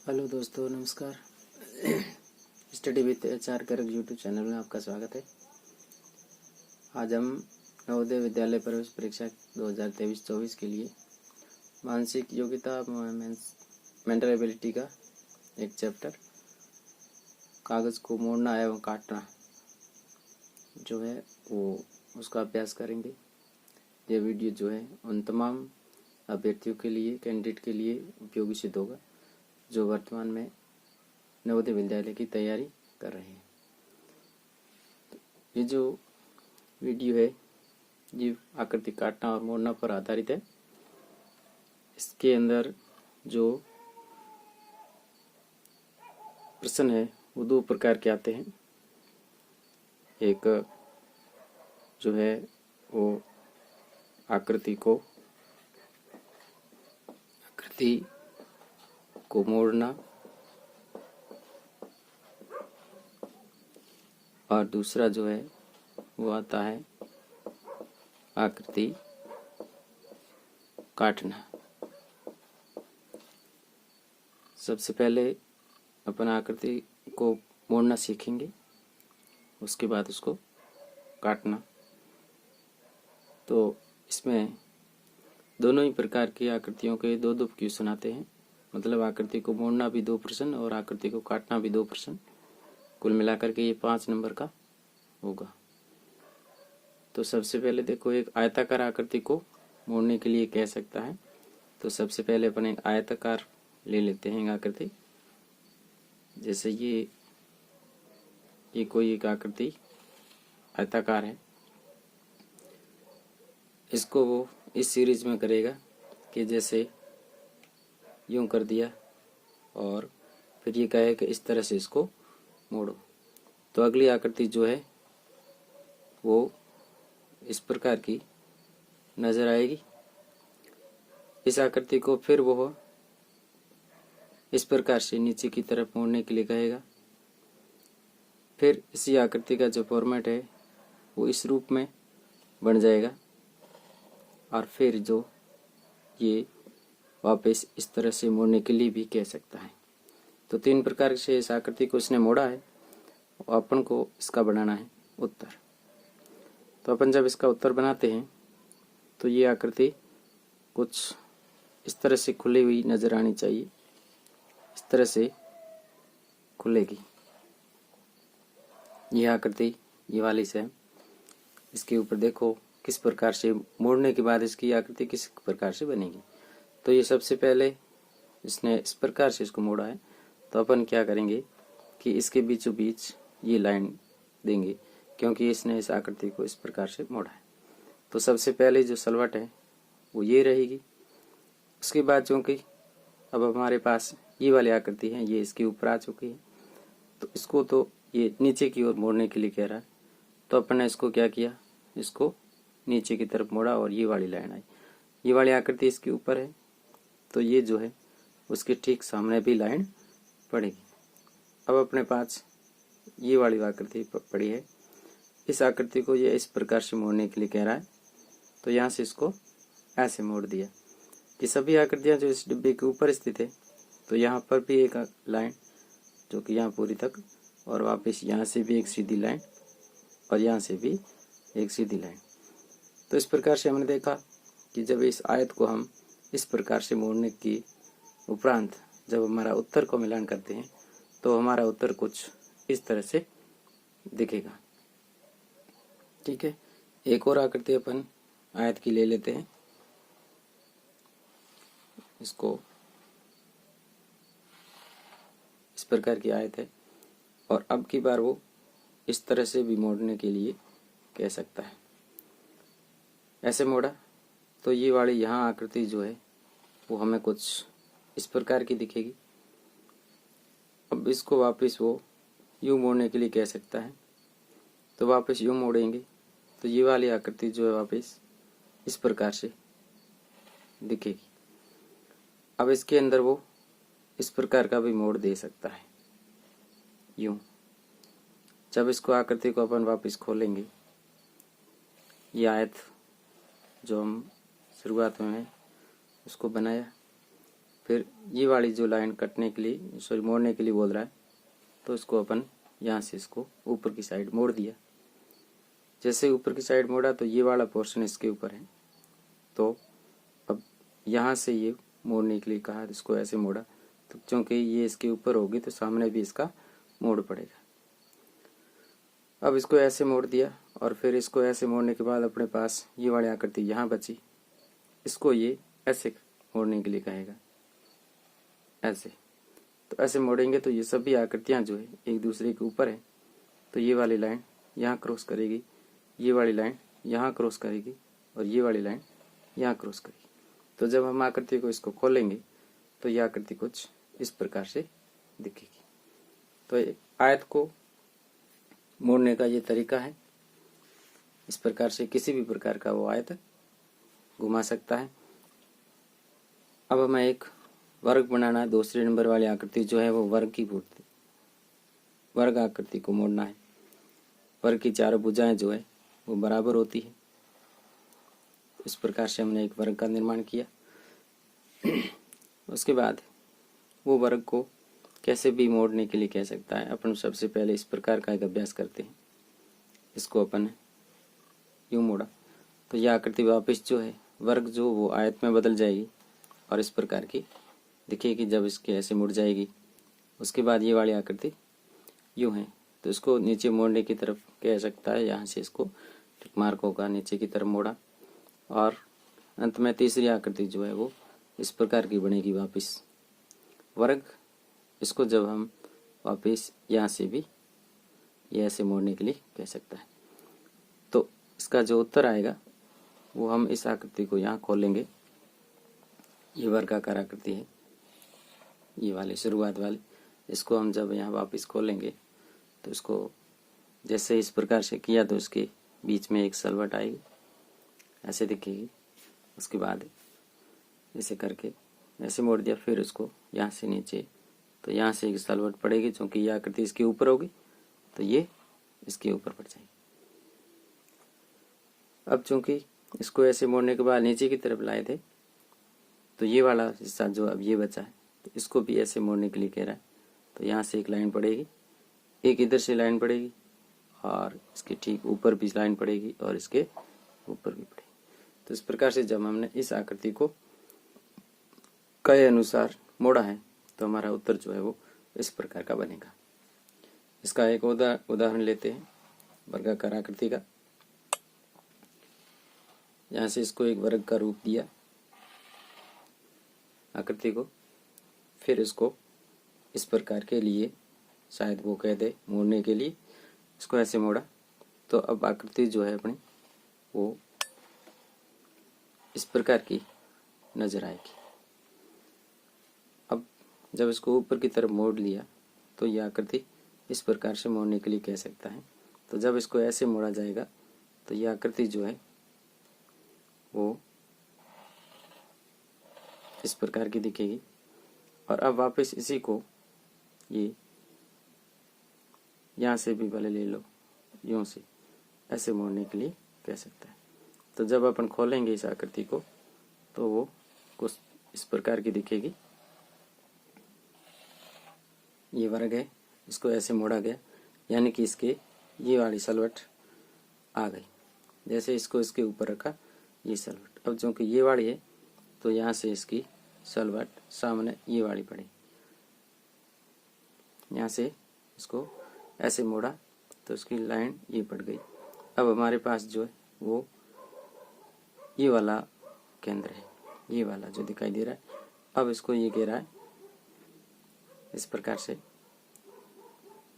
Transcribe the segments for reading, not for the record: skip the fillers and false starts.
Hello दोस्तों, नमस्कार। Study with HR Garg YouTube channel में आपका स्वागत है। आज हम नवोदय विद्यालय प्रवेश परीक्षा 2023-24 के लिए मानसिक योग्यता मेंटल एबिलिटी का एक चैप्टर कागज़ को मोड़ना एवं काटना जो है वो उसका अभ्यास करेंगे। ये वीडियो जो है उन तमाम अभ्यर्थियों के लिए, कैंडिडेट के लिए उपयोगी सिद्ध होगा जो वर्तमान में नवोदय विद्यालय की तैयारी कर रहे हैं। ये जो वीडियो है ये आकृति काटना और मोड़ना पर आधारित है। इसके अंदर जो प्रश्न है वो दो प्रकार के आते हैं। एक जो है वो आकृति को मोड़ना और दूसरा जो है वो आता है आकृति काटना। सबसे पहले अपन आकृति को मोड़ना सीखेंगे, उसके बाद उसको काटना। तो इसमें दोनों ही प्रकार की आकृतियों के दो दो क्वेश्चन आते हैं। मतलब आकृति को मोड़ना भी 2 प्रश्न और आकृति को काटना भी 2 प्रश्न। कुल मिलाकर के ये 5 नंबर का होगा। तो सबसे पहले देखो, एक आयताकार आकृति को मोड़ने के लिए कह सकता है। तो सबसे पहले अपन एक आयताकार ले लेते हैं आकृति। जैसे ये कोई एक आकृति आयताकार है। इसको वो इस सीरीज में करेगा कि जैसे यूं कर दिया और फिर ये कहे कि इस तरह से इसको मोड़ो। तो अगली आकृति जो है वो इस प्रकार की नजर आएगी। इस आकृति को फिर वो इस प्रकार से नीचे की तरफ मोड़ने के लिए कहेगा। फिर इसी आकृति का जो फॉर्मेट है वो इस रूप में बन जाएगा और फिर जो ये वापस इस तरह से मोड़ने के लिए भी कह सकता है। तो 3 प्रकार से इस आकृति को इसने मोड़ा है और अपन को इसका बनाना है उत्तर। तो अपन जब इसका उत्तर बनाते हैं तो ये आकृति कुछ इस तरह से खुली हुई नजर आनी चाहिए। इस तरह से खुलेगी ये आकृति, ये वाली से। इसके ऊपर देखो किस प्रकार से मोड़ने के बाद इसकी आकृति किस प्रकार से बनेगी। तो ये सबसे पहले इसने इस प्रकार से इसको मोड़ा है। तो अपन क्या करेंगे कि इसके बीचों बीच ये लाइन देंगे, क्योंकि इसने इस आकृति को इस प्रकार से मोड़ा है। तो सबसे पहले जो सलवट है वो ये रहेगी। उसके बाद चूंकि अब हमारे पास ये वाली आकृति है, ये इसके ऊपर आ चुकी है, तो इसको तो ये नीचे की ओर मोड़ने के लिए कह रहा है। तो अपन ने इसको क्या किया, इसको नीचे की तरफ मोड़ा और ये वाली लाइन आई। ये वाली आकृति इसके ऊपर है तो ये जो है उसके ठीक सामने भी लाइन पड़ेगी। अब अपने पास ये वाली आकृति पड़ी है। इस आकृति को ये इस प्रकार से मोड़ने के लिए कह रहा है। तो यहाँ से इसको ऐसे मोड़ दिया कि सभी आकृतियाँ जो इस डिब्बे के ऊपर स्थित है, तो यहाँ पर भी एक लाइन जो कि यहाँ पूरी तक, और वापस यहाँ से भी एक सीधी लाइन और यहाँ से भी एक सीधी लाइन। तो इस प्रकार से हमने देखा कि जब इस आयत को हम इस प्रकार से मोड़ने की उपरांत जब हमारा उत्तर को मिलान करते हैं तो हमारा उत्तर कुछ इस तरह से दिखेगा। ठीक है, एक और आकृति अपन आयत की ले लेते हैं। इसको इस प्रकार की आयत है और अब की बार वो इस तरह से भी मोड़ने के लिए कह सकता है। ऐसे मोड़ा तो ये वाली यहाँ आकृति जो है वो हमें कुछ इस प्रकार की दिखेगी। अब इसको वापस वो यूं मोड़ने के लिए कह सकता है। तो वापस यूं मोड़ेंगे तो ये वाली आकृति जो है वापस इस प्रकार से दिखेगी। अब इसके अंदर वो इस प्रकार का भी मोड़ दे सकता है यूं। जब इसको आकृति को अपन वापस खोलेंगे, ये आयत जो हम शुरुआत में उसको बनाया फिर ये वाली जो लाइन कटने के लिए सॉरी मोड़ने के लिए बोल रहा है, तो इसको अपन यहाँ से इसको ऊपर की साइड मोड़ दिया। जैसे ऊपर की साइड मोड़ा तो ये वाला पोर्शन इसके ऊपर है, तो अब यहाँ से ये मोड़ने के लिए कहा, इसको ऐसे मोड़ा, तो क्योंकि ये इसके ऊपर होगी तो सामने भी इसका मोड़ पड़ेगा। अब इसको ऐसे मोड़ दिया और फिर इसको ऐसे मोड़ने के बाद अपने पास ये वाली आकृति यहाँ बची, इसको ये ऐसे मोड़ने के लिए कहेगा, ऐसे। तो ऐसे मोड़ेंगे तो ये सभी आकृतियाँ जो है एक दूसरे के ऊपर है, तो ये वाली लाइन यहाँ क्रॉस करेगी, ये वाली लाइन यहाँ क्रॉस करेगी और ये वाली लाइन यहाँ क्रॉस करेगी। तो जब हम आकृति को इसको खोलेंगे तो ये आकृति कुछ इस प्रकार से दिखेगी। तो आयत को मोड़ने का ये तरीका है। इस प्रकार से किसी भी प्रकार का वो आयत घुमा सकता है। अब हमें एक वर्ग बनाना है। दूसरे नंबर वाली आकृति जो है वो वर्ग की वर्ग आकृति को मोड़ना है। वर्ग की चारों भुजाएं जो है वो बराबर होती है। इस प्रकार से हमने एक वर्ग का निर्माण किया। उसके बाद वो वर्ग को कैसे भी मोड़ने के लिए कह सकता है। अपन सबसे पहले इस प्रकार का एक अभ्यास करते हैं। इसको अपन यूं मोड़ा तो यह आकृति वापस जो है वर्ग जो वो आयत में बदल जाएगी और इस प्रकार की दिखेगी जब इसके ऐसे मुड़ जाएगी। उसके बाद ये वाली आकृति यूं है, तो इसको नीचे मोड़ने की तरफ कह सकता है। यहाँ से इसको टिक मार्क होगा, नीचे की तरफ मोड़ा और अंत में तीसरी आकृति जो है वो इस प्रकार की बनेगी वापस वर्ग। इसको जब हम वापस यहाँ से भी ये ऐसे मोड़ने के लिए कह सकता है। तो इसका जो उत्तर आएगा वो हम इस आकृति को यहाँ खोलेंगे। ये वर्गाकार आकृति है, ये वाली शुरुआत वाली। इसको हम जब यहाँ वापस खोलेंगे तो इसको जैसे इस प्रकार से किया तो इसके बीच में एक सलवट आएगी, ऐसे दिखेगी। उसके बाद ऐसे करके ऐसे मोड़ दिया, फिर उसको यहाँ से नीचे, तो यहाँ से एक सलवट पड़ेगी। क्योंकि ये आकृति इसके ऊपर होगी तो ये इसके ऊपर पड़ जाएगी। अब चूंकि इसको ऐसे मोड़ने के बाद नीचे की तरफ लाए थे तो ये वाला हिस्सा जो अब ये बचा है तो इसको भी ऐसे मोड़ने के लिए कह रहा है। तो यहाँ से एक लाइन पड़ेगी, एक इधर से लाइन पड़ेगी और इसके ठीक ऊपर भी लाइन पड़ेगी और इसके ऊपर भी पड़ेगी। तो इस प्रकार से जब हमने इस आकृति को कहे अनुसार मोड़ा है तो हमारा उत्तर जो है वो इस प्रकार का बनेगा। इसका एक उदाहरण लेते हैं वर्गाकार आकृति का। यहाँ से इसको एक वर्ग का रूप दिया आकृति को, फिर इसको इस प्रकार के लिए शायद वो कह दे मोड़ने के लिए इसको ऐसे मोड़ा, तो अब आकृति जो है अपनी वो इस प्रकार की नजर आएगी। अब जब इसको ऊपर की तरफ मोड़ लिया तो यह आकृति इस प्रकार से मोड़ने के लिए कह सकता है। तो जब इसको ऐसे मोड़ा जाएगा तो यह आकृति जो है वो इस प्रकार की दिखेगी। और अब वापस इसी को ये यहाँ से भी भले ले लो, यूं से ऐसे मोड़ने के लिए कह सकता है। तो जब अपन खोलेंगे इस आकृति को तो वो कुछ इस प्रकार की दिखेगी। ये वर्ग है, इसको ऐसे मोड़ा गया, यानी कि इसके ये वाली सलवट आ गई। जैसे इसको इसके ऊपर रखा ये सलवट, अब चूंकि ये वाली है तो यहाँ से इसकी सलवट सामने ये वाली पड़ी। यहाँ से इसको ऐसे मोड़ा तो इसकी लाइन ये पड़ गई। अब हमारे पास जो है वो ये वाला केंद्र है, ये वाला जो दिखाई दे रहा है। अब इसको ये कह रहा है इस प्रकार से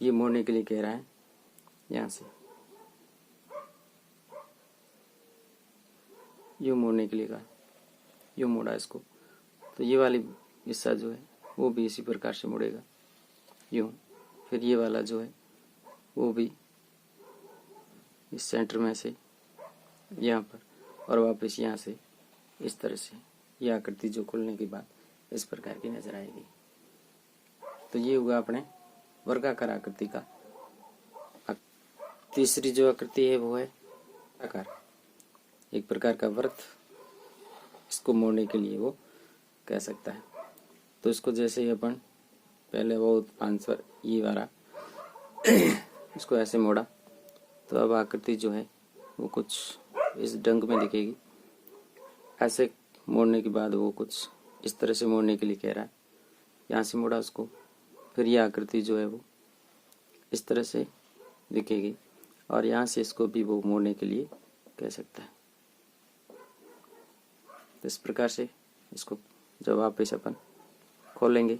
ये मोड़ने के लिए कह रहा है। यहाँ से यूं मोड़ने के लिए कहा, यूं मोड़ा इसको, तो ये वाली हिस्सा जो है वो भी इसी प्रकार से मुड़ेगा यूं। फिर ये वाला जो है वो भी इस सेंटर में से यहाँ पर और वापस यहाँ से इस तरह से ये आकृति जो खुलने के बाद इस प्रकार की नजर आएगी। तो ये हुआ अपने वर्गाकार आकृति का। तीसरी जो आकृति है वो है आकार, एक प्रकार का वृत्त। इसको मोड़ने के लिए वो कह सकता है। तो इसको जैसे ही अपन पहले वो आंसर ये वाला इसको ऐसे मोड़ा, तो अब आकृति जो है वो कुछ इस ढंग में दिखेगी। ऐसे मोड़ने के बाद वो कुछ इस तरह से मोड़ने के लिए कह रहा है। यहाँ से मोड़ा उसको, फिर ये आकृति जो है वो इस तरह से दिखेगी, और यहाँ से इसको भी वो मोड़ने के लिए कह सकता है। तो इस प्रकार से इसको जब वापस अपन खोलेंगे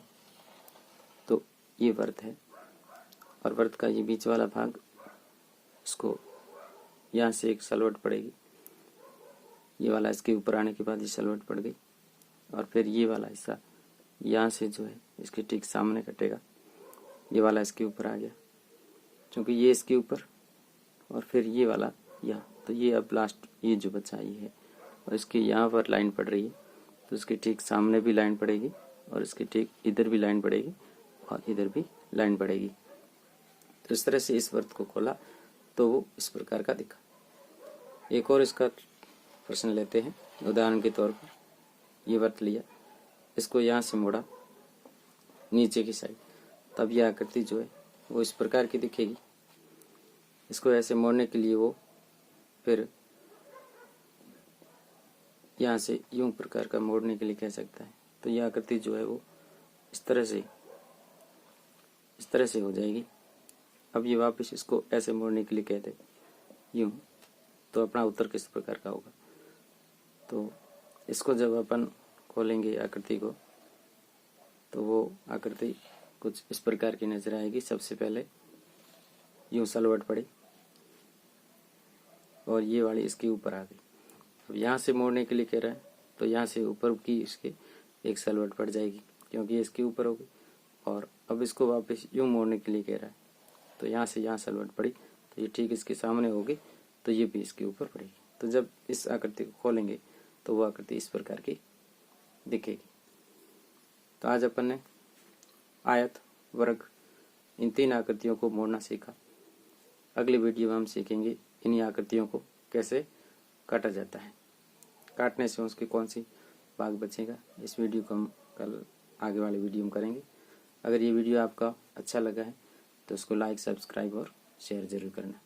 तो ये वृत्त है, और वृत्त का ये बीच वाला भाग, इसको यहाँ से एक सलवट पड़ेगी, ये वाला इसके ऊपर आने के बाद ये सलवट पड़ गई, और फिर ये वाला हिस्सा यहाँ से जो है इसके ठीक सामने कटेगा, ये वाला इसके ऊपर आ गया, क्योंकि ये इसके ऊपर और फिर ये वाला यहाँ, तो ये अब लास्ट ये जो बचा ये है, और इसके यहाँ पर लाइन पड़ रही है, तो इसके ठीक सामने भी लाइन पड़ेगी, और इसके ठीक इधर भी लाइन पड़ेगी, और इधर भी लाइन पड़ेगी। तो इस तरह से इस वृत्त को खोला तो वो इस प्रकार का दिखा। एक और इसका प्रश्न लेते हैं। उदाहरण के तौर पर ये वृत्त लिया, इसको यहाँ से मोड़ा नीचे की साइड, तब यह आकृति जो है वो इस प्रकार की दिखेगी। इसको ऐसे मोड़ने के लिए वो फिर यहाँ से यूं प्रकार का मोड़ने के लिए कह सकता है। तो यह आकृति जो है वो इस तरह से हो जाएगी। अब ये वापस इसको ऐसे मोड़ने के लिए कहते यूं, तो अपना उत्तर किस प्रकार का होगा। तो इसको जब अपन खोलेंगे आकृति को, तो वो आकृति कुछ इस प्रकार की नजर आएगी। सबसे पहले यूं सलवट पड़ी, और ये वाली इसके ऊपर आ गई। अब यहाँ से मोड़ने के लिए कह रहा है, तो यहाँ से ऊपर की इसके एक सलवट पड़ जाएगी, क्योंकि ये इसके ऊपर होगी। और अब इसको वापस यूं मोड़ने के लिए कह रहा है, तो यहाँ से यहाँ सलवट पड़ी, तो ये ठीक इसके सामने होगी, तो ये भी इसके ऊपर पड़ेगी। तो जब इस आकृति को खोलेंगे तो वो आकृति इस प्रकार की दिखेगी। तो आज अपन ने आयत, वर्ग, इन 3 आकृतियों को मोड़ना सीखा। अगली वीडियो में हम सीखेंगे इन्हीं आकृतियों को कैसे काटा जाता है, काटने से उसके कौन सी भाग बचेगा। इस वीडियो को हम कल आगे वाले वीडियो में करेंगे। अगर ये वीडियो आपका अच्छा लगा है तो उसको लाइक, सब्सक्राइब और शेयर जरूर करना।